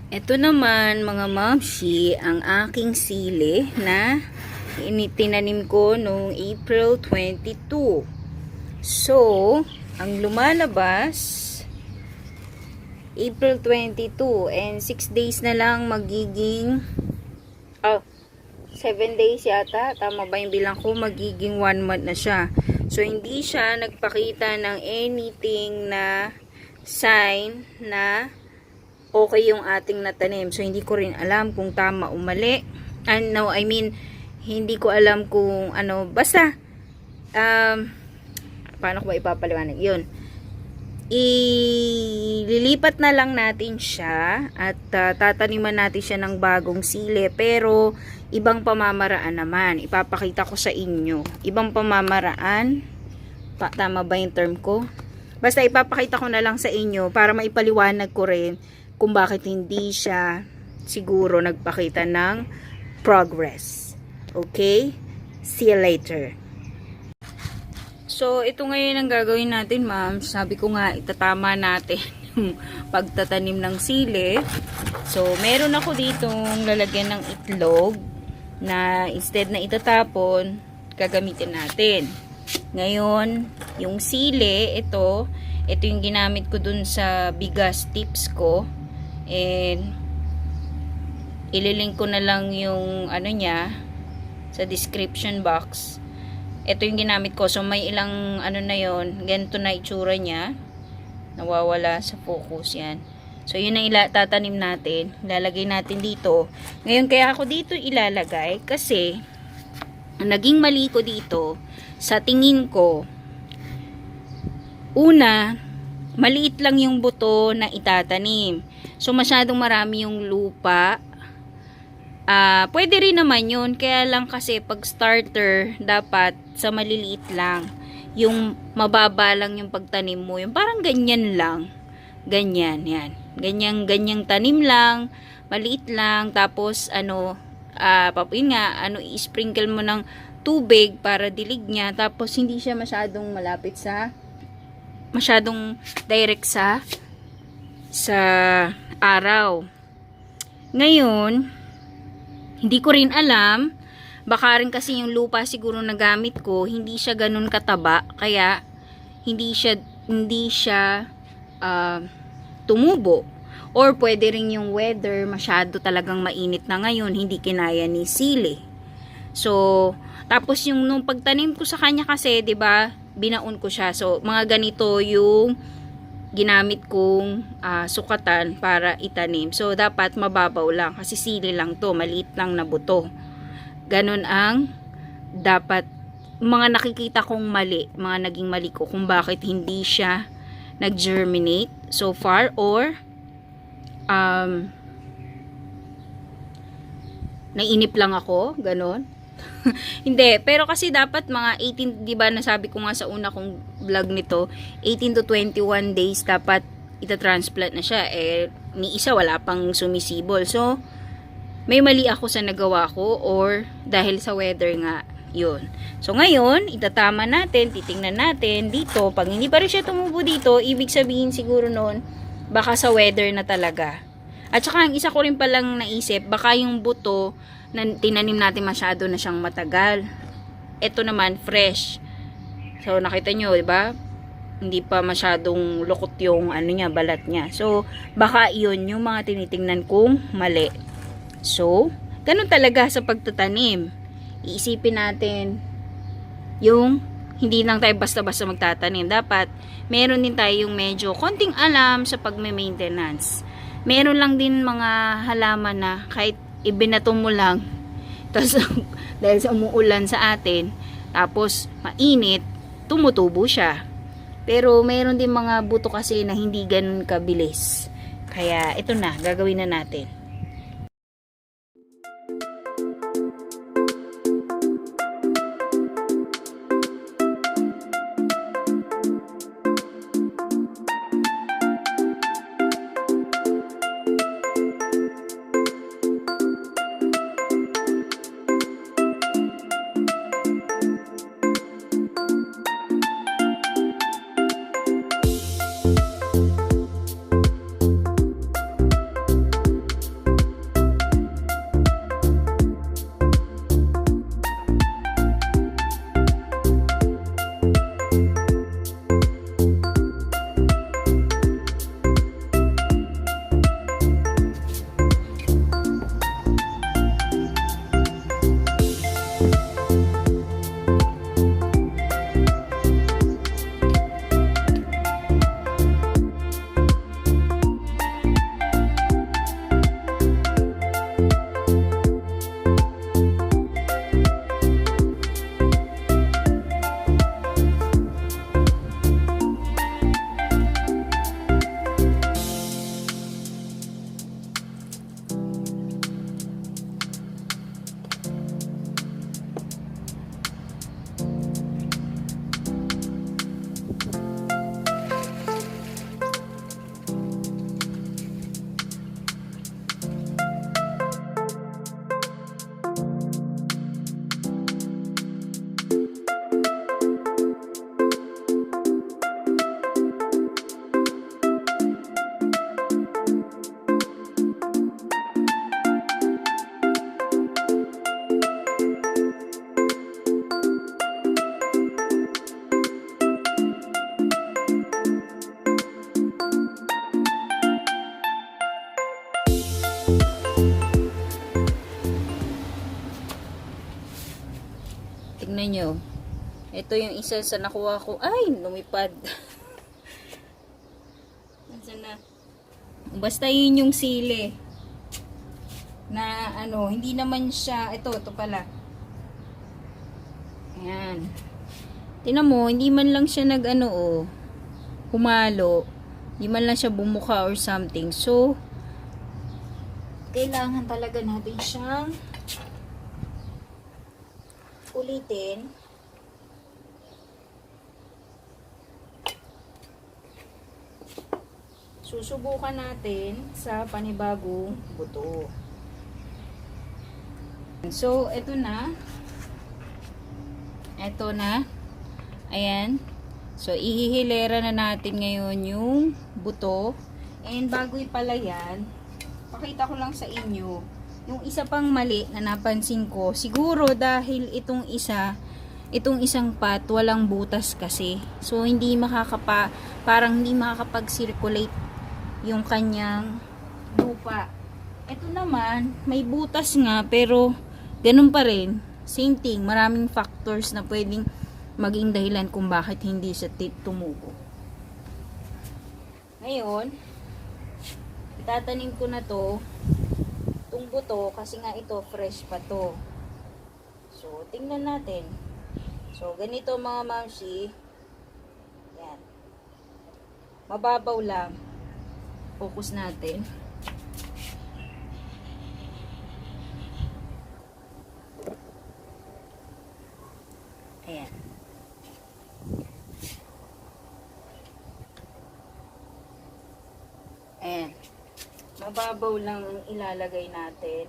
Ito naman mga Mamshie, ang aking sili na tinanim ko noong April 22. So, ang lumalabas April 22 and 6 days na lang magiging 7 days yata, tama ba yung bilang ko, magiging 1 month na siya. So, hindi siya nagpakita ng anything na sign na okay yung ating natanim. So, hindi ko rin alam kung tama o mali. No, I mean, hindi ko alam kung ano, basta, paano ko ba ipapaliwanag? Yun. Ililipat na lang natin siya at tataniman natin siya ng bagong sili, pero ibang pamamaraan naman. Ipapakita ko sa inyo. Ibang pamamaraan. Tama ba yung term ko? Basta ipapakita ko na lang sa inyo para maipaliwanag ko rin kung bakit hindi siya siguro nagpakita ng progress. Okay? See you later. So, ito ngayon ang gagawin natin, ma'am. Sabi ko nga, itatama natin yung pagtatanim ng sili. So, meron ako ditong lalagyan ng itlog na instead na itatapon, gagamitin natin. Ngayon, yung sili, ito yung ginamit ko dun sa Bigas tips ko. And, ililink ko na lang yung ano niya sa description box. Ito yung ginamit ko. So, may ilang ano na yon, ganito na itsura niya. Nawawala sa focus yan. So, yun ang tatanim natin. Ilalagay natin dito. Ngayon, kaya ako dito ilalagay kasi ang naging mali ko dito, sa tingin ko, una, maliit lang yung buto na itatanim. So, masyadong marami yung lupa. Pwede rin naman yun. Kaya lang kasi pag starter, dapat sa maliliit lang. Yung mababa lang yung pagtanim mo. Yung parang ganyan lang. Ganyan, yan. Ganyang tanim lang. Maliit lang. Tapos, yun nga, i-sprinkle mo ng tubig para dilig niya. Tapos, hindi siya masyadong malapit masyadong direct sa araw. Ngayon, hindi ko rin alam, baka rin kasi yung lupa siguro na gamit ko, hindi siya ganun kataba, kaya hindi siya tumubo. Or pwede rin yung weather, masyado talagang mainit na ngayon, hindi kinaya ni sili. So, tapos yung nung pagtanim ko sa kanya kasi, 'di ba, binaon ko siya. So, mga ganito yung ginamit kong sukatan para itanim. So, dapat mababaw lang. Kasi sili lang to. Maliit lang na buto. Ganon ang dapat. Mga nakikita kong mali. Mga naging mali ko. Kung bakit hindi siya nag-germinate so far. Or nainip lang ako. Ganon. Hindi, pero kasi dapat mga 18, 'di ba, nasabi ko nga sa una kong vlog nito, 18 to 21 days dapat ita-transplant na siya. Ni isa wala pang sumisibol. So, may mali ako sa nagawa ko or dahil sa weather nga, 'yun. So, ngayon, itatama natin, titingnan natin dito. Pag hindi pa rin siya tumubo dito, ibig sabihin siguro noon baka sa weather na talaga. At saka ang isa ko rin palang naisip, baka yung buto na tinanim natin masyado na siyang matagal. Ito naman fresh. So nakita nyo, 'di ba? Hindi pa masyadong lukot yung balat niya. So baka 'yun yung mga tinitingnan kong mali. So, ganun talaga sa pagtatanim. Iisipin natin yung hindi lang tayo basta-basta magtatanim. Dapat meron din tayong medyo konting alam sa pagme-maintenance. Meron lang din mga halaman na kahit ibinato mo lang, tapos dahil sa umuulan sa atin, tapos mainit, tumutubo siya. Pero mayroon din mga buto kasi na hindi ganun kabilis. Kaya ito na, gagawin na natin. Tingnan nyo. Ito yung isa sa nakuha ko. Ay, lumipad. Nasaan na? Basta yun yung sili. Na ano, hindi naman siya, ito pala. Ayan. Tingnan mo, hindi man lang siya humalo. Hindi man lang siya bumuka or something. So, kailangan talaga natin siyang ulitin. Susubukan natin sa panibagong buto. So, ito na. Ito na. Ayan. So, ihihilera na natin ngayon yung buto. And bago pala yan, pakita ko lang sa inyo. Yung isa pang mali na napansin ko, siguro dahil itong isang pot, walang butas kasi. So, parang hindi makakapag-circulate yung kanyang lupa. Ito naman, may butas nga, pero ganun pa rin. Same thing, maraming factors na pwedeng maging dahilan kung bakit hindi siya tumubo. Ngayon, itatanim ko na itong buto, kasi nga ito, fresh pa to. So, tingnan natin. So, ganito mga mamshi. Yan. Mababaw lang. Focus natin. Ayan. Ayan. Mababaw lang ilalagay natin.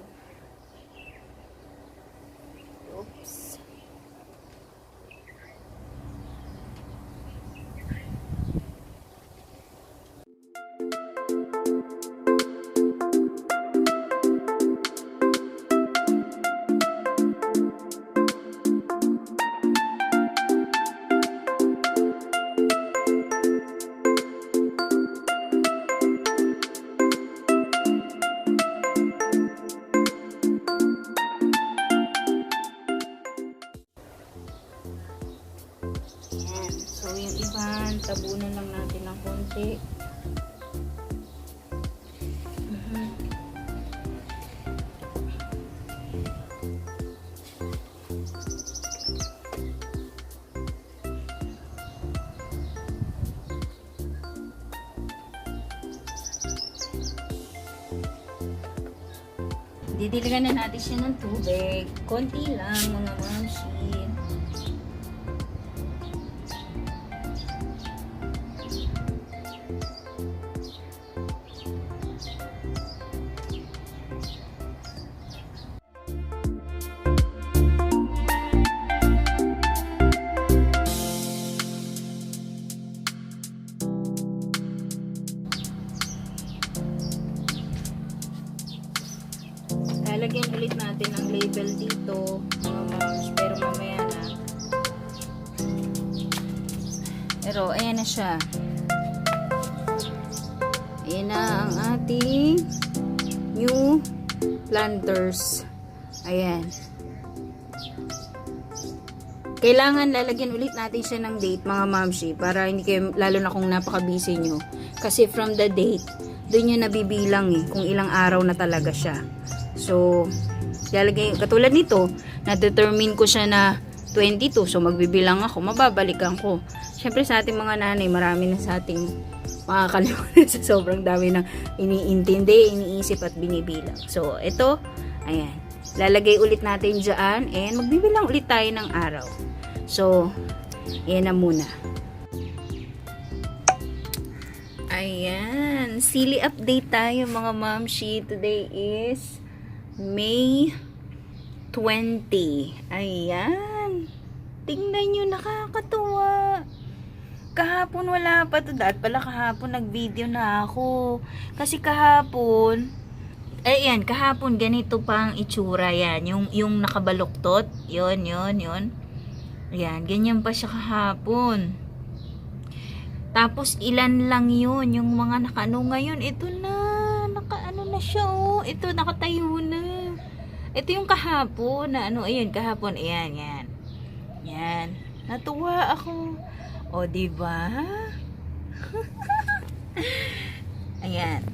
Oops. Tabunan lang natin ng konti. Didiligan na natin siya ng tubig. Konti lang mga mamshi. Lalagyan ulit natin ang label dito, mga moms, pero mamaya na. Pero ayan na siya. Ayan na ang ating new planters. Ayan. Kailangan lalagyan ulit natin siya ng date, mga mamshi, para hindi kayo, lalo na kung napaka-busy nyo. Kasi from the date, doon yung nabibilang kung ilang araw na talaga siya. So, lalagay, katulad nito, na-determine ko siya na 22. So, magbibilang ako, mababalikan ko. Siyempre, sa ating mga nanay, marami na sa ating makakalimutan sa sobrang dami ng iniintindi, iniisip at binibilang. So, ito, ayan. Lalagay ulit natin dyan and magbibilang ulit tayo ng araw. So, ayan na muna. Ayan. Sili update tayo mga mamshi. Today is May 20. Ayan. Tingnan nyo, nakakatuwa. Kahapon wala pa to. Dahil pala kahapon nag-video na ako. Kasi kahapon, ayan, kahapon ganito pang itsura yan. Yung nakabaluktot. Yun. Ayan, ganyan pa siya kahapon. Tapos ilan lang yun. Yung mga nakaano ngayon. Ito na. Nakaano na siya oh. Ito nakatayo na. Ito yung kahapon na ano. Ayan, kahapon. Ayan. Yan. Natuwa ako. O, diba? Ayan.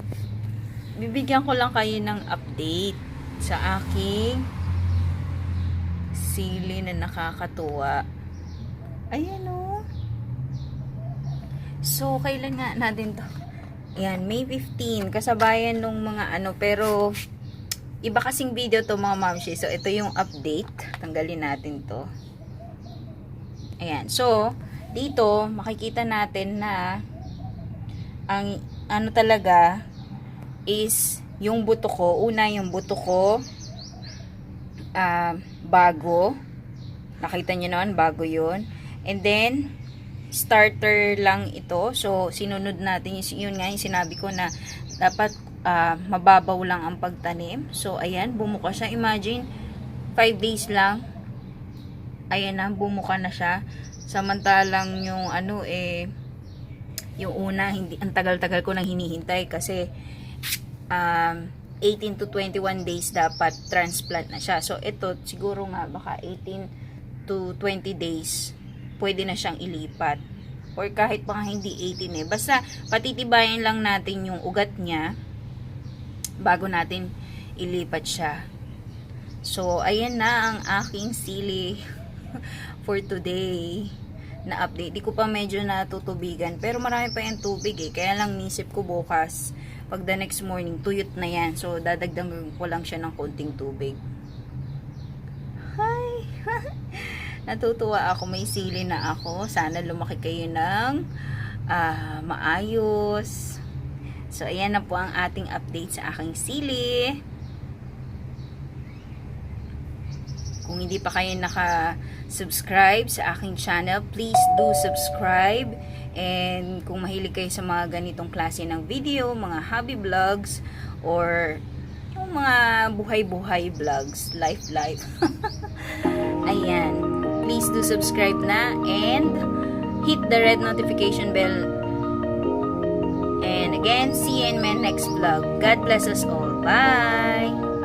Bibigyan ko lang kayo ng update sa aking sili na nakakatuwa. Ayan o. So, kailan nga natin to? Ayan, May 15. Kasabayan nung mga ano. Pero, iba kasing video to mga mamshi. So, ito yung update. Tanggalin natin to. Ayan. So, dito, makikita natin na ang ano talaga is yung buto ko. Una, yung buto ko bago. Nakita nyo naman, bago yun. And then, starter lang ito. So, sinunod natin yun nga yung sinabi ko na dapat mababaw lang ang pagtanim. So, ayan, bumuka siya. Imagine, 5 days lang. Ayan na, bumuka na siya. Samantalang yung ano yung una, hindi, ang tagal-tagal ko nang hinihintay kasi 18 to 21 days dapat transplant na siya. So, ito, siguro nga, baka 18 to 20 days, pwede na siyang ilipat. Or kahit pa hindi 18 Basta, patitibayan lang natin yung ugat niya bago natin ilipat siya. So, ayan na ang aking sili for today na update. Di ko pa medyo natutubigan. Pero marami pa yung tubig Kaya lang nisip ko bukas, pag the next morning, tuyot na yan. So, dadagdagan ko lang siya ng konting tubig. Hi! Natutuwa ako. May sili na ako. Sana lumaki kayo ng maayos. So, ayan na po ang ating update sa aking sili. Kung hindi pa kayo naka-subscribe sa aking channel, please do subscribe. And kung mahilig kayo sa mga ganitong klase ng video, mga hobby vlogs, or yung mga buhay-buhay vlogs, life. Ayan. Please do subscribe na and hit the red notification bell. And again, see you in my next vlog. God bless us all. Bye!